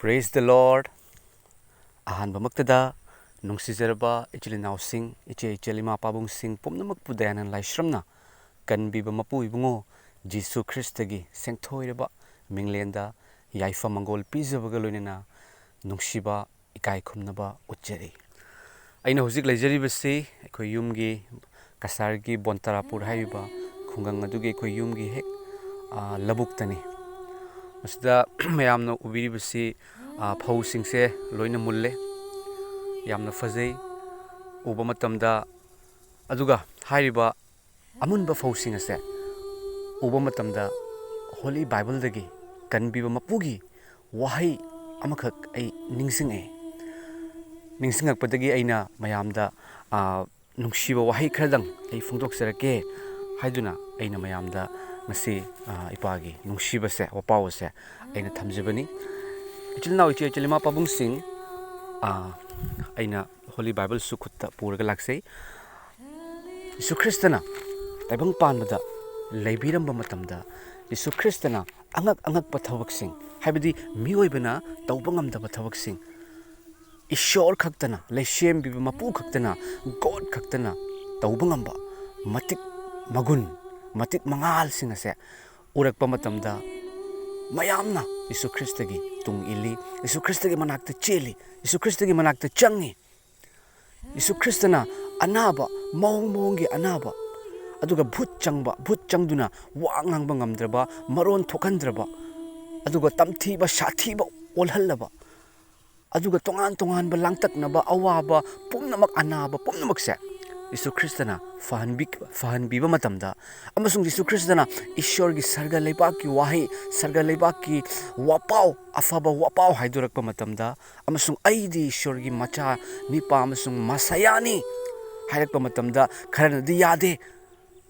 Praise the Lord. Ahanbamaktada nungsijaraba ichilinausing ichilima pabungsing pumnamakpu dayanan laishramna kanbiba mapu ibungo Jisu Kristagi sengthoiraba minglenda yaifa mangol pijabaga loinana nungsiba ikai khumnaba utjari aina hujik laijaribasi akhoi yumgi kasargi bontarapur haiba khungang adugi akhoi yumgi hek labuktani masda mayamna ubiribasi phau singse loina mulle yamna fazei uba matamda aduga hairiba amunba phau sing ase uba matamda Holy Bible dagi kanbiba mapugi wahai amakhak ai ningsingakpadagi aina mayamda nungsiba wahai khradang ai phongdoksarake haiduna aina mayamda ngasi ipagi nungsibase wapawase aina thamjibani ichilnaw ichilima pabungsing aina Holy Bible sukhutta puraga laksei Jisu Kristana taibang panbada leibiramba matamda Jisu Kristana angak pathawaksing haibadi miyoibana tawbangamdaba thawaksing Ishor khaktana leishem biba mapu khaktana God khaktana tawbangamba matik magun matik mangal singase urakpa matamda mayamna Jisu Kristagi tung ili Jisu Kristagi manakta cheli Jisu Kristagi manakta changi Jisu Kristana anaba monggi anaba aduga bhut changduna wa ngangba ngamdraba maron thokhandraba aduga tamthiba sathiba olhallaba aduga tongan ba langtaknaba awaba pumnamak anaba pumnamakse Jisu Kristana fahanbiba matamda amasung Jisu Kristana Ishorgi sarga leibaki wahi sarga leibaki wapao Afaba Wapao haidurakpa matamda amasung aidi Ishorgi macha nipa amasung masayani hairakpa matamda kharanadi yade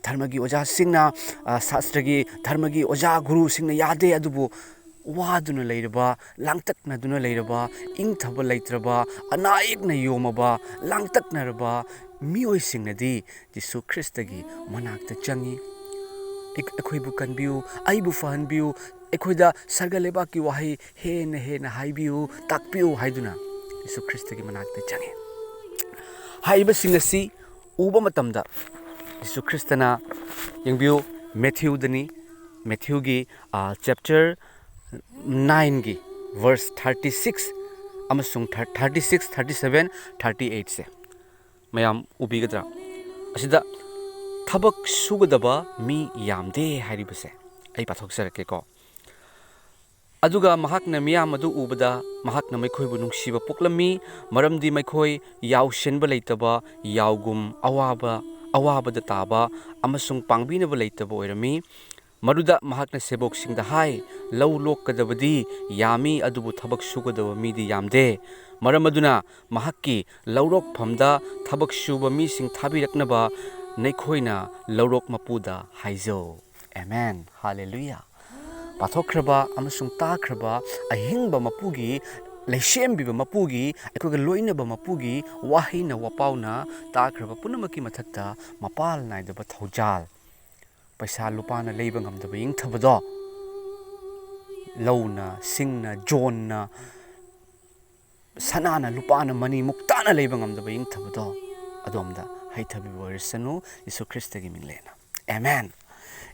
dharmagi oja singna sastragi dharmagi oja guru singna yade adubu waduna leiraba langtakna duna leiraba ingthaba leitraba anaikna yomaba langtaknaraba mioi singnadi Jisu Kristagi manakta changi ekhoibu kanbiu aibu fahanbiu ekhoida sarga lebaki wahi hena haibiu takpiu haiduna Jisu Kristagi manakta changi haiba singasi uba matamda Jisu Kristana yengbiu Matthew gi chapter 9 gi verse 36 amasung 36 37 38 se mayam ubigadra asida thabak sugadaba mi yamde haribase ai pathoksarake ko aduga mahakna miyam adu ubada mahakna maikhoibu nungsiba poklami maramdi maikoi yaushenba leitaba yaugum awabada taba amasung pangbinaba leitaba oirami maruda mahakna sebok singda hai law lokkadabadi yami adubu thabak sugadaba midi yamde maramaduna mahakki lawrok phamda thabak suba mi sing thabiraknaba neikhoina lawrok mapuda haizo amen hallelujah pathokraba amasung takraba ahingba mapugi leishembiba mapugi ekoga loinaba mapugi wahina wapauna takraba punamaki mathakta mapal naidaba thaujal paisa lupana leiba ngamdaba ingthabado lawna singna jonna sanana lupana mani muktana leiba ngamdaba ingthabado adomda haithabi warisanu Jisu Kristagi minglena amen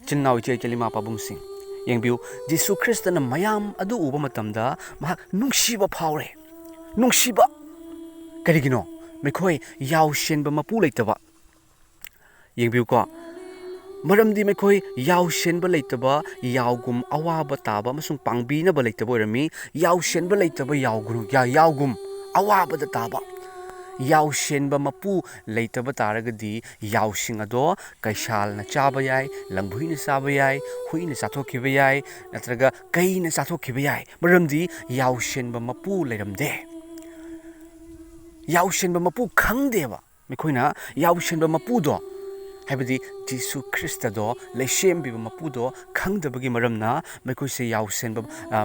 chinnaw ichilima pabungsing yengbiu Jisu Kristana mayam adu uba matamda mahak nungsiba phawre nungsiba karigino mekhoi yaushenba mapu leitaba yengbiu ko maramdi mekhoi yaushenba leitaba yaugum awaba taba amasung pangbinaba leitaba oirami yaushenba leitaba yaugum awabada taba yaushenba mapu leitaba taragadi yausing ado kaishalna chaba yai langbuina chaba yai huina chathokhiba yai natraga kaina chathokhiba yai maramdi yaushenba mapu leiramde yaushenba mapu khangdeba mekoina yaushenba mapudo haibadi Jisu Kristado leishembiba mapudo khangdabagi maramna mekoise yaushenba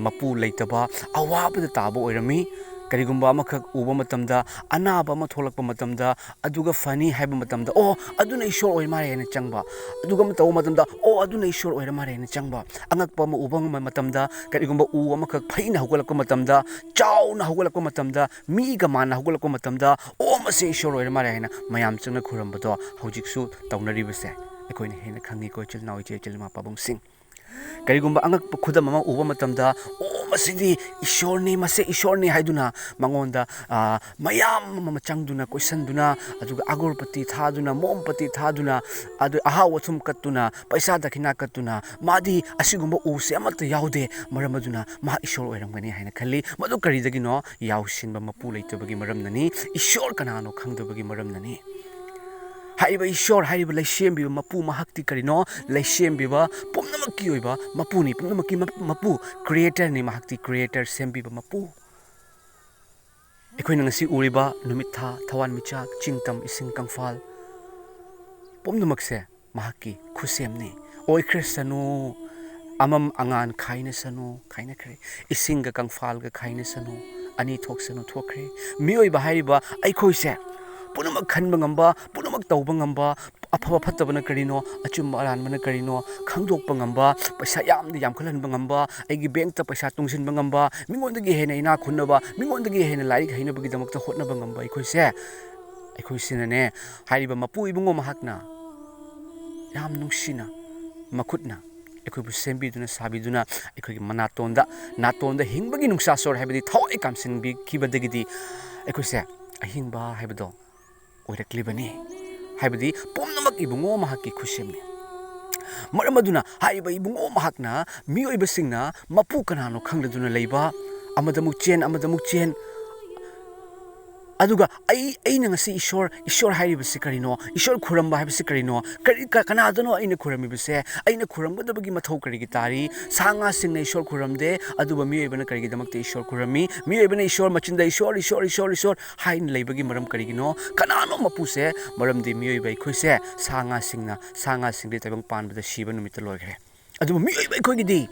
mapu leitaba awabada taba oirami Karigumba amakak uba matamda anaba ama tholakpa matamda aduga fani haiba matamda oh aduna ishor oi mare ne changba aduga mataw matamda oh aduna ishor oi mare ne changba angakpa ma uba matamda karigumba u amakak phaina hogolakpa matamda chauna hogolakpa matamda mi ga mana hogolakpa matamda oh mase ishor oi mare na mayam changna khurambado hojiksu tawnaribase akoina hena khangi ko chilnawi che chilma pabung sing Karigumba angak khudam ama uba matamda oh masidi ishorni mase ishorni haiduna mangonda mayam mama changduna koisanduna aduga agorpati thaduna mompati thaduna adu ahawa thum katuna paisa dakhina katuna madi asigumba use amata yaude maramaduna ma ishor oiramgani haina khalli madu karidagino yausinba mapu leitabagi maramnani ishor kanano khangdabagi maramnani Haiba ishor haiba laishembiba mapu mahakti karino laishembiba pumnamakki oiba mapuni pumnamakki mapu creator ni mahakti creator sembiba mapu Ekoina ngasi uriba numitha thawan michak chingtam ising kangfal pumnamakse mahakki khusemni oi kristanu amam angan khaina sanu khaina khre isinga kangfal ga khaina sanu ani thoksanu thokre mioiba haiba aikhoise punamak khanba ngamba punamak tawba ngamba afaba phattabana karino achumba aranbana karino khangdokpa ngamba paisa yamdi yamkhalanba ngamba aigi bank ta paisa tungsinba ngamba mingondagi hena ina khunnaba mingondagi hena larik hainabagi damakta hotnaba ngamba aikhoisinane hariba mapu ibungo mahakna yam nungsina makhutna aikhoibu sembiduna sabiduna aikhoigi natonda hingbagi nungsa sor habidi thawai kamsinbi kibadagidi aikhoise ahingba habdo oiraklibani haibadi pomnamak ibungo mahakki khusemni maramaduna haiba ibungo mahakna mioibasingna mapu kanano khangladuna leiba amadamuk chen aduga aina ngasi ishor haibasi karino ishor khuramba haibasi karino kanadano aina khurambibase aina khurambadabagi mathau karigi tari sanga singna ishor khuramde aduba mioibana karigi damakte ishor khurami mioibana ishor machinda ishor hain leibagi maram karigino kanano mapuse maramdi mioiba ikhoise sanga singde tabang panbada shiba numita loigre aduba mioiba ikhogidi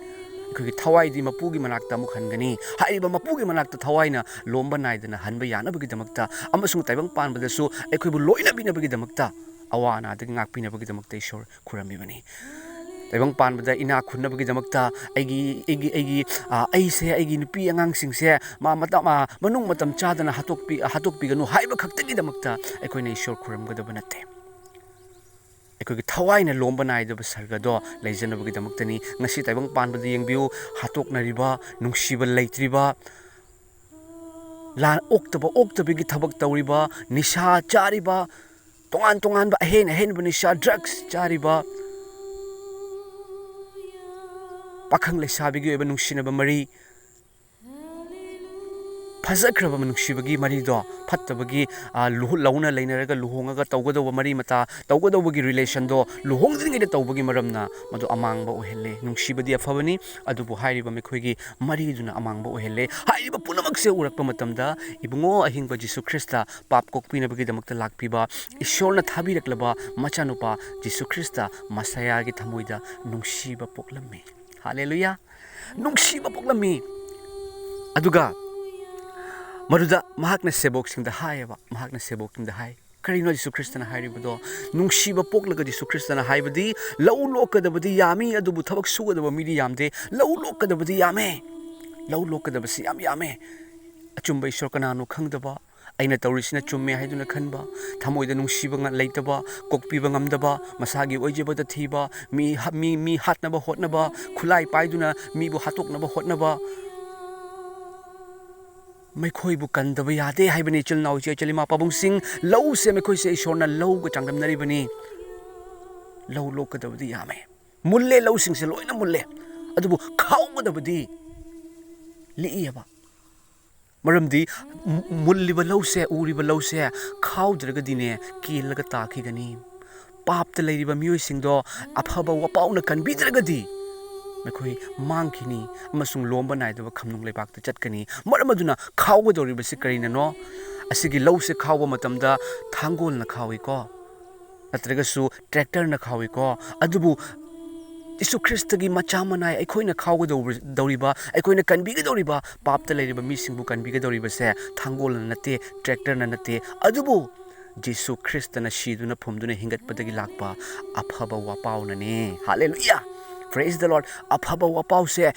Kuki Tawai di mapugi manakta mukhangani, haiba mapugi manakta Tawaina, lomba naidana, hanba yana bagi damakta, amasung taibang pan badasu, ekubu loina bina bagi damakta, awana the ngakpina bagi damakta ishor kuramibani. Taibang pan bada ina kunna bagi damakta, aigi nupi angang singse, manung matam chadana hatok piganu, haiba kaktagi damakta, ekuina ishor kuram gadabanate. Ekogi Tawaina lomba naidaba sargado leijanabagi damaktani ngasi taibang panbada yengbiu hatoknariba nungsiba leitriba lan oktabigi thabak tawriba nisha chariba tongan ba ahen ba nisha drugs chariba pakhang leisabigi oiba nungsinaba mari Fazakraba manungshibagi marido phattabagi launa leinaraga luhongaga tawgadawa mari mata tawgadawagi relation do luhongdringida tawbagi maramna madu amangba ohelle nungshibadi afabani adubu hairiba mekhoigi mariduna amangba ohelle hairiba punamakse urakpa matamda ibungo ahingba Jesu Krista pap kokpinabagi damakta lakpiba ishorna thabiraklaba machanupa Jesu Krista masayagi thamoida nungshiba poklammi hallelujah nungshiba poklammi aduga Maruda mahakna sebok sing the high mahakna sebok in the high karino Jesu Krista na hairibudo nungshiba poklaga Jesu Krista na haibadi law lokadabadi yami adubu thabak sugadaba midi yamde law lokadabadi yame law lokadabasi yame achumba ishor kanano khangdaba aina tawrisina chumme haiduna khanba thamoida nungshiba nga leitaba kokpiba ngamdaba masagi oijebada thiba mi hatnaba hotnaba khulai paiduna mi bu hatoknaba hotnaba Mekhoi bu kandaba yade haibani chilnaw che chalima pabung sing law se mekhoi se ishorna law ga changdam nari bani law lokadabadi yame mulle law sing se loina mulle adubu khawgadabadi liiyaba maramdi mulliba law se uriba law se khawdragadine kilaga takhigani papta leiriba mioi singdo afaba wapau na kanbidragadi Mekhoi mangkini amasung lomba naidaba khamnung lebakta chatkani maramaduna khawgadoribasi karina no asigi lawse khawba matamda thangol na khawi ko natragasu tractor na khawi ko adubu Jisu Kristagi macha manai aikoina khawgadoriba aikoina kanbigadoriba papta leiriba misingbu kanbigadoriba se thangol na nate tractor na nate adubu Jisu Kristana shiduna phumduna hingatpadagi lakpa Afaba Wapao nane. Hallelujah. Praise the Lord. Afaba Wapao se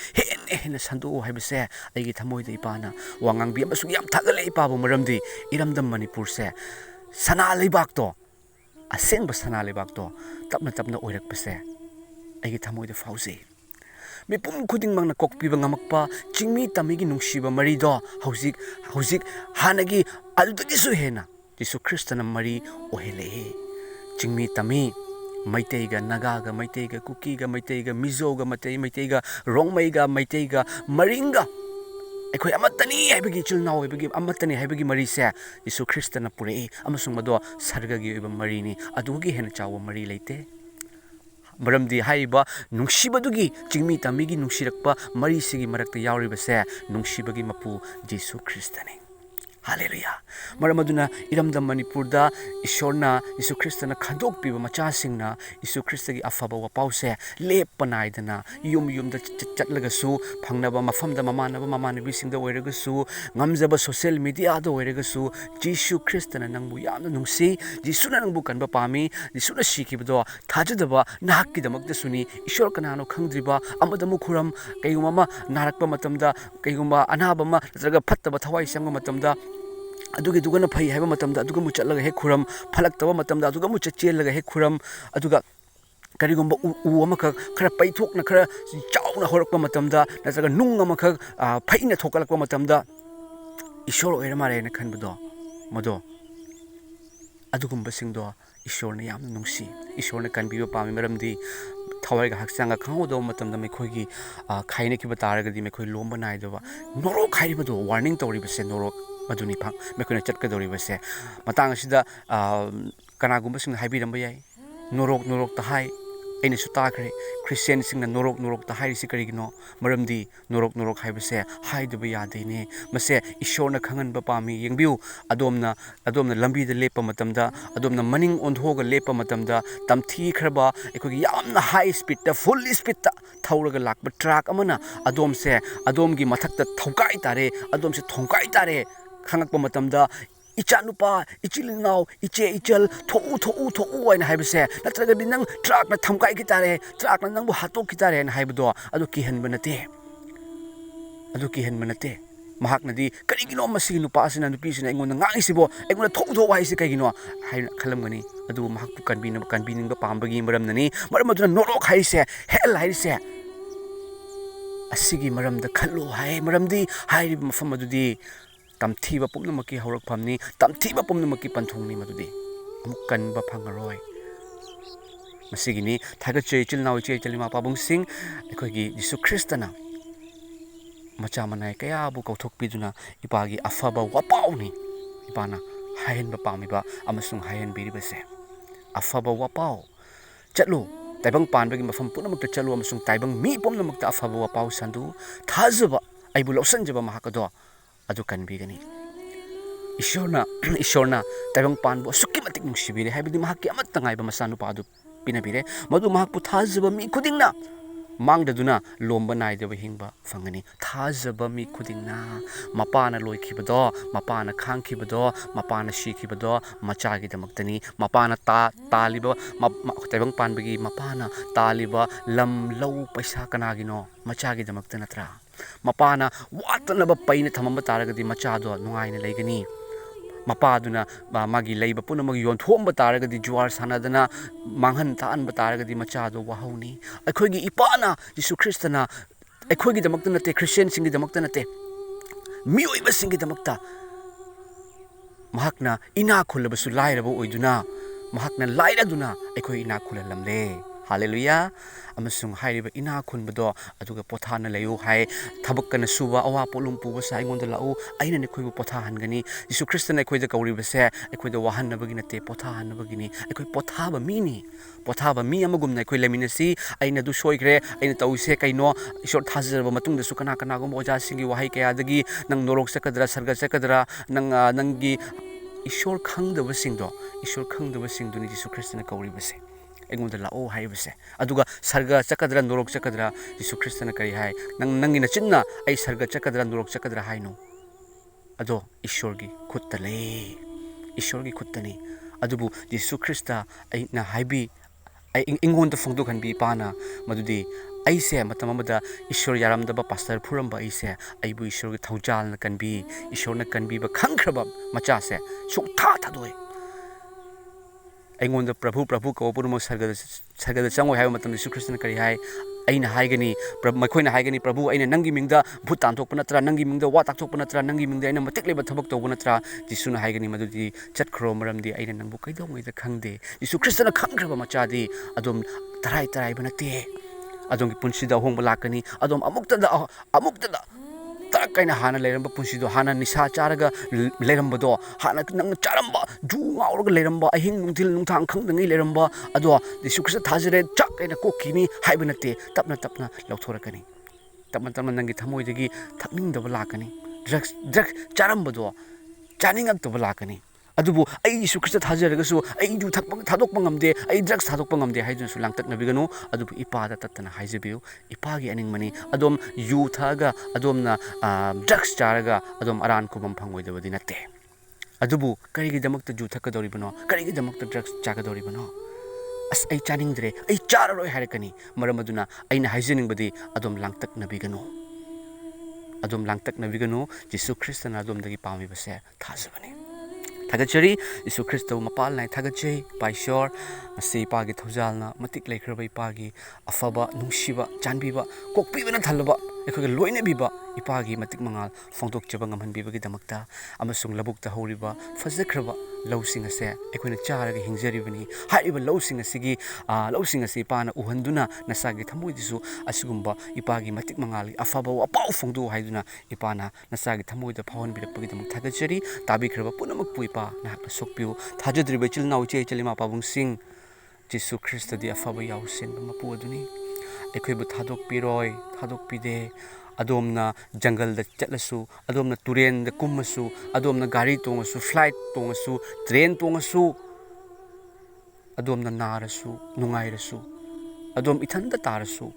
hena sandu haibase aigi thamoida ipana wangangbi amasung yam thagale ipabu maramdi iramdam Manipur se sana leibak to asengba sana leibak to tapna tapna oirakpase aigi thamoida fauze mipum khuding mangna kokpiba ngamakpa chingmi tamigi nungsiba marido hauzik hanagi adudagi su hena Jisu Kristana mari ohele chingmi tami Maiteiga Nagaga Maiteiga Kukiga Maiteiga Mizoga Maiteiga Rongmaiga Maiteiga Maringa Ekoi amatani haibagi chilnaw haibagi amatani haibagi mari se Jisu Kristana purei amasung mado sargagi oiba marini adugi hena chawa mari leite maramdi haiba nungsibadugi chingmi tamigi nungsirakpa mari sigi marakta yauriba se nungsibagi mapu Jisu Kristani. Hallelujah. Maramaduna iramdam Manipurda Ishorna Jisu Kristana khandok piba macha singna Jisu Kristagi Afaba Wapao se lepanaidana yumda chatlagasu phangnaba mafamda mamanabi singda oiragasu ngamjaba social media da oiragasu Jisu Kristana nangbu yamna nungsi Jisuna nangbu kanba pami Jisuna shikibdo thajadaba nahakkidamakta suni Ishor kanano khangdriba amadamu khuram kaygumama narakpa matamda kaygumba anabama natraga phattaba thawai sangba matamda adugi dugana phai haiba matamda aduga mu chatlaga he khuram phalaktaba matamda aduga mu chachelaga he khuram aduga karigumba u amaka khara paithokna khara chauna horakpa matamda natraga nung amaka phaina thokalakpa matamda ishor oiramare na khanbado modo adugumba singdo ishorna yamna nungsi ishorna kanbiba pami maramdi thawaiga haksanga khangdo matamda mekhoigi khaina kiba taragadi mekhoi lomba naidaba norok khaibado warning tawribase norok maduni phang mekhona chatkadoribase matang asida kanagumba sing haibiramba yai norok ta hai aina su takre Christian sing na norok ta hai si karigino maramdi norok haibase haidaba yadeine mase ishorna khanganba pami yengbiu adomna lambi da lepa matamda adomna maning ondhoga lepa matamda tamthi khraba ekogi yamna high speed ta full speed ta thauraga lakba truck amana adomgi mathakta thongkai tare adomse thongkai tare khangakpa matamda ichanupa ichilinaw ichel thou aina haibase natraga dinang truck na thamkai kitare truck na nangbu hatok kitare na haibdo adu kihanba nate mahaknadi karigino masigi nupa asina nupi sina engona ngangisibo engona thou haisi kaigino hai khalamgani adu mahakpu kanbiningba pambagi maramnani maramaduna norok haise hell haise asigi maramda khallo hai maramdi hai mafam adudi tamthiba pumnamaki haurakphamni tamthiba pumnamaki panthongni madudi amuk kanba phangaroi masigini thagachei chilnaw chei chalima pabung sing ekhogi Jisu Kristana macha manai kaya bu kauthokpiduna ipagi Afaba Wapao ni ipana hayenba pamiba amasung hayen biribase Afaba Wapao chatlu taibang panbagi mafam punamakta chalu amasung taibang mi pumnamakta Afaba Wapao sandu thajaba aibu lawsanjaba mahakado adu kanbigani ishorna taibang panbo sukimatik nungsibire haibidi mahakki amatta ngaiba masanu padu pinabire madu mahakpu thajaba mi khudingna mangdaduna lomba naidaba hingba fangani thajaba mi khudingna mapana loikhibado mapana khangkhibado mapana shikhibado machagi damaktani mapana taliba taibang panbagi mapana taliba lam lau paisa kanagino machagi damakta natra mapana watanaba paina thamamba taragadi machado nungaina leigani mapaduna magi leiba punamagi yonthomba taragadi juar sanadana manghan taanba taragadi machado wahauni akhoigi ipana Jisu Kristana akhoigi damakta nate Christian singi damakta nate miyoiba singi damakta mahakna ina khulabasu lairaba oiduna mahakna lairaduna akhoi ina khulalamle hallelujah amasung hairiba ina khunbado aduga pothana layu hai thabakkana suba awa polum puba sa eingonda lau aina ne khoibu potha hangani Jisu Kristana khoida kauribase khoida wahanabagi nate potha hanabagini khoi pothaba mi amagumna khoi leminasi aina du soigre aina tawise kaino ishor thajaba matungda su kana gum oja singi wahai kaya dagi nang norok sakadra sarga sakadra nangi ishor khangdaba singduni Jisu Kristana kauribase ꯑꯩꯉꯣꯟꯗ ꯂꯥꯛꯑꯣ ꯍꯥꯏꯔꯤꯕꯁꯦ ꯑꯗꯨꯒ ꯁꯔꯒ ꯆꯠꯀꯗ꯭ꯔꯥ ꯅꯣꯔꯣꯛ ꯆꯠꯀꯗ꯭ꯔꯥ ꯌꯤꯁꯨ ꯈ꯭ꯔꯤꯁꯇꯅ ꯀꯔꯤ ꯍꯥꯏ ꯅꯪꯒꯤ ꯅꯆꯤꯟꯅ ꯑꯩ ꯁꯔꯒ ꯆꯠꯀꯗ꯭ꯔꯥ ꯅꯣꯔꯣꯛ ꯆꯠꯀꯗ꯭ꯔꯥ ꯍꯥꯏꯅꯣ ꯑꯗꯣ ꯏꯁꯣꯔꯒꯤ ꯈꯨꯠꯇ ꯂꯩ ꯏꯁꯣꯔꯒꯤ ꯈꯨꯠꯇꯅꯤ ꯑꯗꯨꯕꯨ ꯌꯤꯁꯨ ꯈ꯭ꯔꯤꯁꯇ ꯑꯩꯅ ꯍꯥꯏꯕꯤ ꯑꯩꯉꯣꯟꯗ ꯐꯣꯡꯗꯣꯛꯍꯟꯕꯤ ꯏꯄꯥꯅ ꯃꯗꯨꯗꯤ ꯑꯩꯁꯦ ꯃꯇꯝ ꯑꯃꯗ ꯏꯁꯣꯔ ꯌꯥꯔꯝꯗꯕ ꯄꯥꯁꯇꯔ ꯐꯨꯔꯝꯕ ꯑꯩꯁꯦ ꯑꯩꯕꯨ ꯏꯁꯣꯔꯒꯤ ꯊꯧꯖꯥꯜꯅ ꯀꯟꯕꯤ ꯏꯁꯣꯔꯅ ꯀꯟꯕꯤꯕ ꯈꯪꯈ꯭ꯔꯕ ꯃꯆꯥꯁꯦ ꯁꯨꯡꯊꯥ ꯊꯥꯗꯣꯛꯑꯦ ꯑꯩꯉꯣꯟꯗ ꯄ꯭ꯔꯚꯨ ꯄ꯭ꯔꯚꯨ ꯀꯧꯕ ꯄꯨꯝꯅꯃꯛ ꯁꯔꯒꯗ ꯆꯪꯉꯣꯏ ꯍꯥꯏꯕ ꯃꯇꯝꯗ ꯌꯤꯁꯨ ꯈ꯭ꯔꯤꯁꯇꯅ ꯀꯔꯤ ꯍꯥꯏ ꯑꯩꯅ ꯍꯥꯏꯒꯅꯤ ꯃꯈꯣꯏꯅ ꯍꯥꯏꯒꯅꯤ ꯄ꯭ꯔꯚꯨ ꯑꯩꯅ ꯅꯪꯒꯤ ꯃꯤꯡꯗ ꯚꯨꯠ ꯇꯥꯟꯊꯣꯛꯄ ꯅꯠꯇ꯭ꯔꯥ ꯅꯪꯒꯤ ꯃꯤꯡꯗ ꯋꯥ ꯇꯥꯛꯊꯣꯛꯄ ꯅꯠꯇ꯭ꯔꯥ ꯅꯪꯒꯤ ꯃꯤꯡꯗ ꯑꯩꯅ ꯃꯇꯤꯛ ꯂꯩꯕ ꯊꯕꯛ ꯇꯧꯕ ꯅꯠꯇ꯭ꯔꯥ ꯌꯤꯁꯨꯅ ꯍꯥꯏꯒꯅꯤ ꯃꯗꯨꯗꯤ ꯆꯠꯈ꯭ꯔꯣ ꯃꯔꯝꯗꯤ ꯑꯩꯅ ꯅꯪꯕꯨ ꯀꯩꯗꯧꯉꯩꯗ ꯈꯪꯗꯦ ꯌꯤꯁꯨ ꯈ꯭ꯔꯤꯁꯇꯅ ꯈꯪꯈ꯭ꯔꯕ ꯃꯆꯥꯗꯤ ꯑꯗꯨꯝ ꯇꯔꯥꯏꯕ ꯅꯠꯇꯦ ꯑꯗꯣꯝꯒꯤ ꯄꯨꯟꯁꯤꯗ ꯑꯍꯣꯡꯕ ꯂꯥꯛꯀꯅꯤ ꯑꯗꯣꯝ ꯑꯃꯨꯛꯇꯗ ꯇꯔꯛ ꯀꯥꯏꯅ ꯍꯥꯟꯅ ꯂꯩꯔꯝꯕ ꯄꯨꯟꯁꯤꯗꯣ ꯍꯥꯟꯅ ꯅꯤꯁꯥ ꯆꯥꯔꯒ ꯂꯩꯔꯝꯕꯗꯣ ꯍꯥꯟꯅ ꯅꯪꯅ ꯆꯥꯔꯝꯕ ꯖꯨ ꯉꯥꯎꯔꯒ ꯂꯩꯔꯝꯕ ꯑꯍꯤꯡ ꯅꯨꯡꯊꯤꯜ ꯅꯨꯡꯊꯥꯡ ꯈꯪꯗꯉꯩ ꯂꯩꯔꯝꯕ ꯑꯗꯣ ꯌꯤꯁꯨ ꯈ꯭ꯔꯤꯁꯇ ꯊꯥꯖꯔꯦ ꯆꯥꯛ ꯀꯥꯏꯅ ꯀꯣꯛꯈꯤꯅꯤ ꯍꯥꯏꯕ ꯅꯠꯇꯦ ꯇꯞꯅ ꯂꯧꯊꯣꯔꯛꯀꯅꯤ ꯇꯞꯅ ꯅꯪꯒꯤ ꯊꯃꯣꯏꯗꯒꯤ ꯊꯛꯅꯤꯡꯗꯕ ꯂꯥꯛꯀꯅꯤ ꯗ꯭ꯔꯒ ꯆꯥꯔꯝꯕꯗꯣ ꯆꯥꯅꯤꯡꯉꯛꯇꯕ ꯂꯥꯛꯀꯅꯤ ꯑꯗꯨꯕꯨ ꯑꯩ ꯌꯤꯁꯨ ꯈ꯭ꯔꯤꯁꯇ ꯊꯥꯖꯔꯒꯁꯨ ꯑꯩ ꯌꯨ ꯊꯥꯗꯣꯛꯄ ꯉꯝꯗꯦ ꯑꯩ ꯗ꯭ꯔꯒꯁ ꯊꯥꯗꯣꯛꯄ ꯉꯝꯗꯦ ꯍꯥꯏꯗꯨꯅꯁꯨ ꯂꯥꯡꯇꯛꯅꯕꯤꯒꯅꯨ ꯑꯗꯨꯕꯨ ꯏꯄꯥꯗ ꯇꯠꯇꯅ ꯍꯥꯏꯖꯕꯤꯌꯨ ꯏꯄꯥꯒꯤ ꯑꯅꯤꯡꯕꯅꯤ ꯑꯗꯣꯝ ꯌꯨ ꯊꯛꯑꯒ ꯑꯗꯣꯝꯅ ꯗ꯭ꯔꯒꯁ ꯆꯥꯔꯒ ꯑꯗꯣꯝ ꯑꯔꯥꯟ ꯈꯨꯕꯝ ꯐꯪꯉꯣꯏꯗꯕꯗꯤ ꯅꯠꯇꯦ ꯑꯗꯨꯕꯨ ꯀꯔꯤꯒꯤꯗꯃꯛꯇ ꯌꯨ ꯊꯛꯀꯗꯧꯔꯤꯕꯅꯣ ꯀꯔꯤꯒꯤꯗꯃꯛꯇ ꯗ꯭ꯔꯒꯁ ꯆꯥꯒꯗꯧꯔꯤꯕꯅꯣ ꯑꯁ ꯑꯩ ꯆꯥꯅꯤꯡꯗ꯭ꯔꯦ ꯑꯩ ꯆꯥꯔꯔꯣꯏ ꯍꯥꯏꯔꯛꯀꯅꯤ ꯃꯔꯝ ꯑꯗꯨꯅ ꯑꯩꯅ ꯍꯥꯏꯖꯅꯤꯡꯕꯗꯤ ꯑꯗꯣꯝ ꯂꯥꯡꯇꯛꯅꯕꯤꯒꯅꯨ ꯌꯤꯁꯨ ꯈ꯭ꯔꯤꯁꯇꯅ ꯑꯗꯣꯝꯗꯒꯤ ꯄꯥꯝꯃꯤꯕꯁꯦ ꯊꯥꯖꯕꯅꯤ ꯊꯥꯒꯠꯆꯔꯤ ꯌꯤꯁꯨ ꯈ꯭ꯔꯤꯁꯇꯕꯨ ꯃꯄꯥꯜ ꯅꯥꯏ ꯊꯥꯒꯠꯆꯩ ꯏꯄꯥ ꯏꯁꯣꯔ ꯉꯁꯤ ꯏꯄꯥꯒꯤ ꯊꯧꯖꯥꯜꯅ ꯃꯇꯤꯛ ꯂꯩꯈ꯭ꯔꯕ ꯏꯄꯥꯒꯤ ꯑꯐꯕ ꯅꯨꯡꯁꯤꯕ ꯆꯥꯟꯕꯤꯕ ꯀꯣꯛꯄꯤꯕꯅ ꯊꯜꯂꯕ ꯑꯩꯈꯣꯏꯒ ꯂꯣꯏꯅꯕꯤꯕ ꯏꯄꯥꯒꯤ ꯃꯇꯤꯛ ꯃꯉꯥꯜ ꯐꯣꯡꯗꯣꯛꯆꯕ ꯉꯝꯍꯟꯕꯤꯕꯒꯤꯗꯃꯛꯇ ꯑꯃꯁꯨꯡ ꯂꯧꯕꯨꯛꯇ ꯍꯧꯔꯤꯕ ꯐꯖꯈ꯭ꯔꯕ ꯂꯧꯁꯤꯡ ꯑꯁꯦ ꯑꯩꯈꯣꯏꯅ ꯆꯥꯔꯒ ꯍꯤꯡꯖꯔꯤꯕꯅꯤ ꯍꯥꯏꯔꯤꯕ ꯂꯧꯁꯤꯡ ꯑꯁꯤ ꯏꯄꯥꯅ ꯎꯍꯟꯗꯨꯅ ꯅꯁꯥꯒꯤ ꯊꯃꯣꯏꯗꯁꯨ ꯑꯁꯤꯒꯨꯝꯕ ꯏꯄꯥꯒꯤ ꯃꯇꯤꯛ ꯃꯉꯥꯜꯒꯤ ꯑꯐꯕ ꯋꯥꯄꯥꯎ ꯐꯣꯡꯗꯣꯛꯎ ꯍꯥꯏꯗꯨꯅ ꯏꯄꯥꯅ ꯅꯁꯥꯒꯤ ꯊꯃꯣꯏꯗ ꯐꯥꯎꯍꯟꯕꯤꯔꯛꯄꯒꯤꯗꯃꯛ ꯊꯥꯒꯠꯆꯔꯤ ꯇꯥꯕꯤꯈ꯭ꯔꯕ ꯄꯨꯝꯅꯃꯛꯄꯨ ꯏꯄꯥ ꯅꯍꯥꯛꯅ ꯁꯣꯛꯄꯤꯌꯨ ꯊꯥꯖꯗ꯭ꯔꯤꯕ ꯏꯆꯤꯜ ꯏꯅꯥꯎ ꯏꯆꯦ ꯏꯃꯥ ꯄꯥꯕꯨꯡꯁꯤꯡ ꯌꯤꯁꯨ ꯈ꯭ꯔꯤꯁꯇꯗꯤ ꯑꯐꯕ ꯌꯥꯎꯁꯦꯟꯕ ꯃꯄꯨ ꯑꯗꯨꯅꯤ ꯑꯩꯈꯣꯏꯕꯨ ꯊꯥꯗꯣꯛꯄꯤꯗꯦ ꯑꯗꯣꯝꯅ ꯖꯪꯒꯜꯗ ꯆꯠꯂꯁꯨ ꯑꯗꯣꯝꯅ ꯇꯨꯔꯦꯟꯗ ꯀꯨꯝꯃꯁꯨ ꯑꯗꯣꯝꯅ ꯒꯥꯔꯤ ꯇꯣꯡꯉꯁꯨ ꯐ꯭ꯂꯥꯏꯠ ꯇꯣꯡꯉꯁꯨ ꯇ꯭ꯔꯦꯟ ꯇꯣꯡꯉꯁꯨ ꯑꯗꯣꯝꯅ ꯅꯥꯔꯁꯨ ꯅꯨꯡꯉꯥꯏꯔꯁꯨ ꯑꯗꯣꯝ ꯏꯊꯟꯇ ꯇꯥꯔꯁꯨ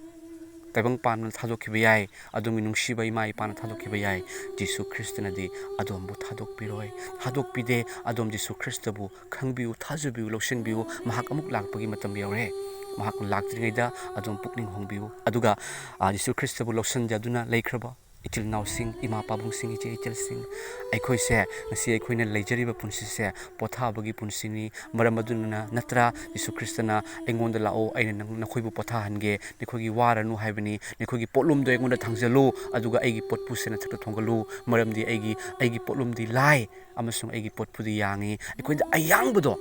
ꯇꯥꯏꯕꯪꯄꯥꯟꯅ ꯊꯥꯗꯣꯛꯈꯤꯕ ꯌꯥꯏ ꯑꯗꯣꯝꯒꯤ ꯅꯨꯡꯁꯤꯕ ꯏꯃꯥ ꯏꯄꯥꯅ ꯊꯥꯗꯣꯛꯈꯤꯕ ꯌꯥꯏ ꯌꯤꯁꯨ ꯈ꯭ꯔꯤꯁꯇꯅꯗꯤ ꯑꯗꯣꯝꯕꯨ ꯊꯥꯗꯣꯛꯄꯤꯗꯦ ꯑꯗꯣꯝ ꯌꯤꯁꯨ ꯈ꯭ꯔꯤꯁꯇꯕꯨ ꯈꯪꯕꯤꯌꯨ ꯊꯥꯖꯕꯤꯌꯨ ꯂꯧꯁꯤꯟꯕꯤꯌꯨ ꯃꯍꯥꯛ ꯑꯃꯨꯛ ꯂꯥꯛꯄꯒꯤ ꯃꯇꯝ ꯌꯧꯔꯦ ꯃꯍꯥꯛꯅ ꯂꯥꯛꯇ꯭ꯔꯤꯉꯩꯗ ꯑꯗꯣꯝ ꯄꯨꯛꯅꯤꯡ ꯍꯣꯡꯕꯤꯌꯨ ꯑꯗꯨꯒ ꯌꯤꯁꯨ ꯈ꯭ꯔꯤꯁꯇꯕꯨ ꯂꯧꯁꯤꯟꯖꯗꯨꯅ ꯂꯩꯈ꯭ꯔꯕ ꯏꯆꯤꯜ ꯏꯅꯥꯎꯁꯤꯡ ꯏꯃꯥ ꯄꯥꯕꯨꯡꯁꯤꯡ ꯏꯆꯦ ꯏꯆꯜꯁꯤꯡ ꯑꯩꯈꯣꯏꯁꯦ ꯉꯁꯤ ꯑꯩꯈꯣꯏꯅ ꯂꯩꯖꯔꯤꯕ ꯄꯨꯟꯁꯤꯁꯦ ꯄꯣꯊꯥꯕꯒꯤ ꯄꯨꯟꯁꯤꯅꯤ ꯃꯔꯝ ꯑꯗꯨꯅ ꯅꯠꯇ꯭ꯔꯥ ꯌꯤꯁꯨ ꯈ꯭ꯔꯤꯁꯇꯅ ꯑꯩꯉꯣꯟꯗ ꯂꯥꯛꯑꯣ ꯑꯩꯅ ꯅꯈꯣꯏꯕꯨ ꯄꯣꯊꯥꯍꯟꯒꯦꯅꯈꯣꯏꯒꯤ ꯋꯥꯔꯅꯨ ꯍꯥꯏꯕꯅꯤ ꯅꯈꯣꯏꯒꯤ ꯄꯣꯠꯂꯨꯝꯗꯣ ꯑꯩꯉꯣꯟꯗ ꯊꯥꯡꯖꯜꯂꯨ ꯑꯗꯨꯒ ꯑꯩꯒꯤ ꯄꯣꯠꯄꯨꯁꯦ ꯅꯊꯛꯇ ꯊꯣꯡꯒꯠꯂꯨ ꯃꯔꯝꯗꯤ ꯑꯩꯒꯤ ꯄꯣꯠꯂꯨꯝꯗꯤ ꯂꯥꯏ ꯑꯃꯁꯨꯡ ꯑꯩꯒꯤ ꯄꯣꯠꯄꯨꯗꯤ ꯌꯥꯡꯉꯤ ꯑꯩꯈꯣꯏꯗ ꯑꯌꯥꯡꯕꯗꯣ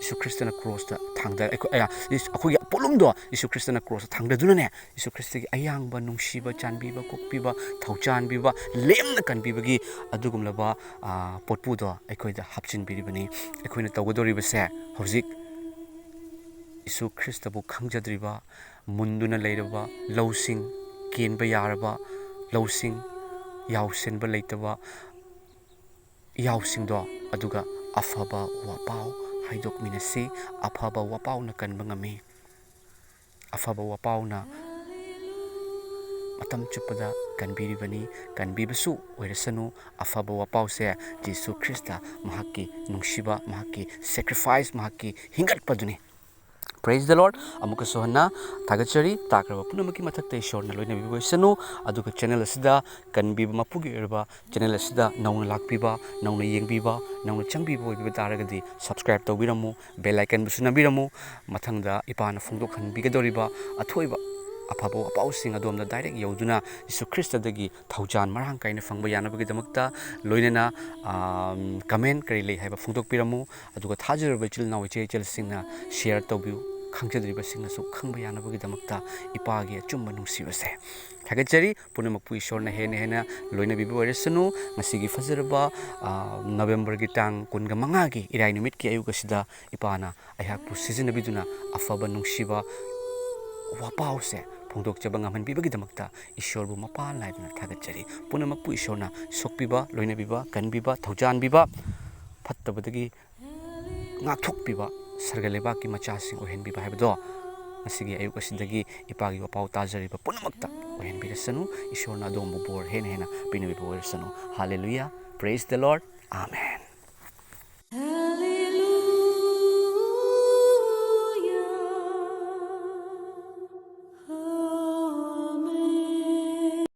ꯌꯤꯁꯨ ꯈ꯭ꯔꯤꯁꯇꯅ ꯀ꯭ꯔꯣꯁꯇ ꯑꯩꯈꯣꯏꯒꯤ ꯄꯣꯠꯂꯨꯝꯗꯣ ꯌꯤꯁꯨ ꯈ꯭ꯔꯤꯁꯇꯅ ꯀ꯭ꯔꯣꯁꯇ ꯊꯥꯡꯗꯗꯨꯅꯅꯦ ꯌꯤꯁꯨ ꯈ꯭ꯔꯤꯁꯇꯒꯤ ꯑꯌꯥꯡꯕ ꯅꯨꯡꯁꯤꯕ ꯆꯥꯟꯕꯤꯕ ꯀꯣꯛꯄꯤꯕ ꯊꯧꯖꯥꯟꯕꯤꯕ ꯂꯦꯝꯅ ꯀꯟꯕꯤꯕꯒꯤ ꯑꯗꯨꯒꯨꯝꯂꯕ ꯄꯣꯠꯄꯨꯗꯣ ꯑꯩꯈꯣꯏꯗ ꯍꯥꯞꯆꯤꯟꯕꯤꯔꯤꯕꯅꯤ ꯑꯩꯈꯣꯏꯅ ꯇꯧꯒꯗꯧꯔꯤꯕꯁꯦ ꯍꯧꯖꯤꯛ ꯌꯤꯁꯨ ꯈ꯭ꯔꯤꯁꯇꯕꯨ ꯈꯪꯖꯗ꯭ꯔꯤꯕ ꯃꯨꯟꯗꯨꯅ ꯂꯩꯔꯕ ꯂꯧꯁꯤꯡ ꯀꯦꯟꯕ ꯌꯥꯔꯕ ꯂꯧꯁꯤꯡ ꯌꯥꯎꯁꯦꯟꯕ ꯂꯩꯇꯕ ꯌꯥꯎꯁꯤꯡꯗꯣ ꯑꯗꯨꯒ ꯑꯐꯕ ꯋꯥꯄꯥꯎ ꯍꯥꯏꯗꯣꯛꯃꯤꯟꯅꯁꯤ ꯑꯐꯕ ꯋꯥꯄꯥꯎꯅ ꯀꯟꯕ ꯉꯝꯃꯤ ꯑꯐꯕ ꯋꯥꯄꯥꯎꯅ ꯃꯇꯝ ꯆꯨꯞꯄꯗ ꯀꯟꯕꯤꯔꯤꯕꯅꯤ ꯀꯟꯕꯤꯕꯁꯨ ꯑꯣꯏꯔꯁꯅꯨ ꯑꯐꯕ ꯋꯥꯄꯥꯎꯁꯦ ꯌꯤꯁꯨ ꯈ꯭ꯔꯤꯁꯇ ꯃꯍꯥꯛꯀꯤ ꯅꯨꯡꯁꯤꯕ ꯃꯍꯥꯛꯀꯤ ꯁꯦꯀ꯭ꯔꯤꯐꯥꯏꯁ ꯃꯍꯥꯛꯀꯤ ꯍꯤꯡꯒꯠꯄꯗꯨꯅꯤ ꯄ꯭ꯔꯦꯖ ꯗ ꯂꯣꯔꯗ ꯑꯃꯨꯛꯀꯁꯨ ꯍꯟꯅ ꯊꯥꯒꯠꯆꯔꯤ ꯇꯥꯈ꯭ꯔꯕ ꯄꯨꯝꯅꯃꯛꯀꯤ ꯃꯊꯛꯇ ꯏꯁꯣꯔꯅ ꯂꯣꯏꯅꯕꯤꯕ ꯑꯣꯏꯁꯅꯨ ꯑꯗꯨꯒ ꯆꯦꯅꯦꯜ ꯑꯁꯤꯗ ꯀꯟꯕꯤꯕ ꯃꯄꯨꯒꯤ ꯑꯣꯏꯔꯕ ꯆꯦꯅꯦꯜ ꯑꯁꯤꯗ ꯅꯧꯅ ꯂꯥꯛꯄꯤꯕ ꯅꯧꯅ ꯌꯦꯡꯕꯤꯕ ꯅꯧꯅ ꯆꯪꯕꯤꯕ ꯑꯣꯏꯕꯤꯕ ꯇꯥꯔꯒꯗꯤ ꯁꯕꯁꯀ꯭ꯔꯥꯏꯕ ꯇꯧꯕꯤꯔꯝꯃꯨ ꯕꯦꯜ ꯑꯥꯏꯀꯟꯕꯨꯁꯨ ꯅꯝꯕꯤꯔꯝꯃꯨ ꯃꯊꯪꯗ ꯏꯄꯥꯅ ꯐꯣꯡꯗꯣꯛꯍꯟꯕꯤꯒꯗꯧꯔꯤꯕ ꯑꯊꯣꯏꯕ ꯑꯐꯕ ꯋꯥꯄꯥꯎꯁꯤꯡ ꯑꯗꯣꯝꯗ ꯗꯥꯏꯔꯦꯛ ꯌꯧꯗꯨꯅ ꯌꯤꯁꯨ ꯈ꯭ꯔꯤꯁꯇꯗꯒꯤ ꯊꯧꯖꯥꯟ ꯃꯔꯥꯡ ꯀꯥꯏꯅ ꯐꯪꯕ ꯌꯥꯅꯕꯒꯤꯗꯃꯛꯇ ꯂꯣꯏꯅꯅ ꯀꯃꯦꯟ ꯀꯔꯤ ꯂꯩ ꯍꯥꯏꯕ ꯐꯣꯡꯗꯣꯛꯄꯤꯔꯝꯃꯨ ꯑꯗꯨꯒ ꯊꯥꯖꯔꯕ ꯏꯆꯤꯜ ꯏꯅꯥꯎ ꯏꯆꯦꯜꯁꯤꯡꯅ ꯁꯤꯌꯔ ꯇꯧꯕꯤꯌꯨ ꯈꯪꯖꯗ꯭ꯔꯤꯕꯁꯤꯡꯅꯁꯨ ꯈꯪꯕ ꯌꯥꯅꯕꯒꯤꯗꯃꯛꯇ ꯏꯄꯥꯒꯤ ꯑꯆꯨꯝꯕ ꯅꯨꯡꯁꯤꯕꯁꯦ ꯊꯥꯒꯠꯆꯔꯤ ꯄꯨꯝꯅꯃꯛꯄꯨ ꯏꯁꯣꯔꯅ ꯍꯦꯟꯅ ꯂꯣꯏꯅꯕꯤꯕ ꯑꯣꯏꯔꯁꯅꯨ ꯉꯁꯤꯒꯤ ꯐꯖꯔꯕ ꯅꯕꯦꯝꯕꯔꯒꯤ ꯇꯥꯡ 25ꯒꯤ ꯏꯔꯥꯏ ꯅꯨꯃꯤꯠꯀꯤ ꯑꯌꯨꯛ ꯑꯁꯤꯗ ꯏꯄꯥꯅ ꯑꯩꯍꯥꯛꯄꯨ ꯁꯤꯖꯤꯟꯅꯕꯤꯗꯨꯅ ꯑꯐꯕ ꯅꯨꯡꯁꯤꯕ ꯋꯥꯄꯥꯎꯁꯦ ꯐꯣꯡꯗꯣꯛꯆꯕ ꯉꯝꯍꯟꯕꯤꯕꯒꯤꯗꯃꯛꯇ ꯏꯁꯣꯔꯕꯨ ꯃꯄꯥꯟ ꯅꯥꯏꯗꯨꯅ ꯊꯥꯒꯠꯆꯔꯤ ꯄꯨꯝꯅꯃꯛꯄꯨ ꯏꯁꯣꯔꯅ ꯁꯣꯛꯄꯤꯕ ꯂꯣꯏꯅꯕꯤꯕ ꯀꯟꯕꯤꯕ ꯊꯧꯖꯥꯟꯕꯤꯕ ꯐꯠꯇꯕꯗꯒꯤ ꯉꯥꯛꯊꯣꯛꯄꯤꯕ sarga lebaki machasing ohenbiba haibdo ngasi ayuk asidagi ipagi wapau tajariba punamakta ohenbirasanu ishorna adom bor hen hena pinabibo oirsanu. Hallelujah. Praise the Lord. Amen.